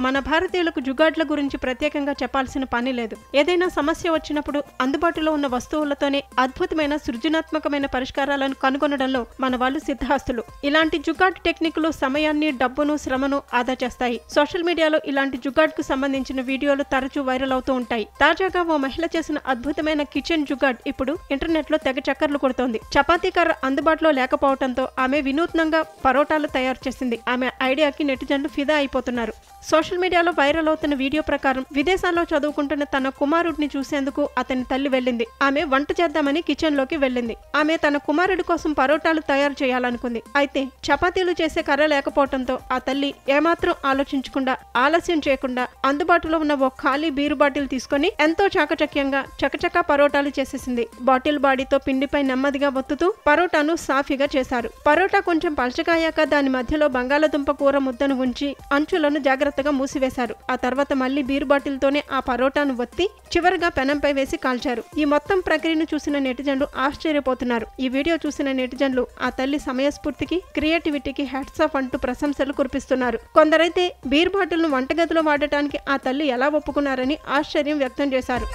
మన భారతీయులకు జుగాడ్ల గురించి ప్రత్యేకంగా చెప్పాల్సిన పని లేదు. ఏదైనా సమస్య వచ్చినప్పుడు అందుబాటులో ఉన్న వస్తువులతోనే అద్భుతమైన సృజనాత్మకమైన పరిష్కారాలను కనుగొనడంలో మన వాళ్ళు సిద్ధహస్తులు. ఇలాంటి జుగాడ్ టెక్నిక్లు సమయాన్ని, డబ్బును, శ్రమను ఆదా చేస్తాయి. సోషల్ మీడియాలో ఇలాంటి జుగాడ్ కు సంబంధించిన వీడియోలు తరచూ వైరల్ అవుతూ ఉంటాయి. తాజాగా ఓ మహిళ చేసిన అద్భుతమైన కిచెన్ జుగాడ్ ఇప్పుడు ఇంటర్నెట్ లో తెగ చక్కర్లు కొడుతోంది. చపాతీ కర్ర అందుబాటులో లేకపోవడంతో ఆమె వినూత్నంగా పరోటాలు తయారు చేసింది. ఆమె ఐడియాకి నెటిజన్లు ఫిదా అయిపోతున్నారు. సోషల్ మీడియాలో వైరల్ అవుతున్న వీడియో ప్రకారం విదేశాల్లో చదువుకుంటున్న తన కుమారుడిని చూసేందుకు అతని తల్లి వెళ్ళింది. ఆమె వంట చేద్దామని కిచెన్ లోకి వెళ్ళింది. ఆమె తన కుమారుడి కోసం పరోటాలు తయారు చేయాలనుకుంది. అయితే చపాతీలు చేసే కర్ర లేకపోవడంతో ఆ తల్లి ఏమాత్రం ఆలోచించకుండా, ఆలస్యం చేయకుండా అందుబాటులో ఉన్న ఓ ఖాళీ బీరు బాటిల్ తీసుకుని ఎంతో చాకచక్యంగా చకచకా పరోటాలు చేసేసింది. బాటిల్ బాడీతో పిండిపై నెమ్మదిగా ఒత్తుతూ పరోటాను సాఫీగా చేశారు. పరోటా కొంచెం పలచగాయాక దాని మధ్యలో బంగాళదుంప కూర ముద్దను ఉంచి అంచులను జాగ్రత్తగా మూసివేశారు. ఆ తర్వాత మళ్లీ బీరు బాటిల్ తోనే ఆ పరోటాను ఒత్తి చివరగా పెనంపై వేసి కాల్చారు. ఈ మొత్తం ప్రక్రియను చూసిన నెటిజన్లు ఆశ్చర్యపోతున్నారు. ఈ వీడియో చూసిన నెటిజన్లు ఆ తల్లి సమయస్ఫూర్తికి, క్రియేటివిటీకి హ్యాట్స్ ఆఫ్ అంటూ ప్రశంసలు కురిపిస్తున్నారు. కొందరైతే బీరు బాటిల్ ను వంటగదిలో వాడటానికి ఆ తల్లి ఎలా ఒప్పుకున్నారని ఆశ్చర్యం వ్యక్తం చేశారు.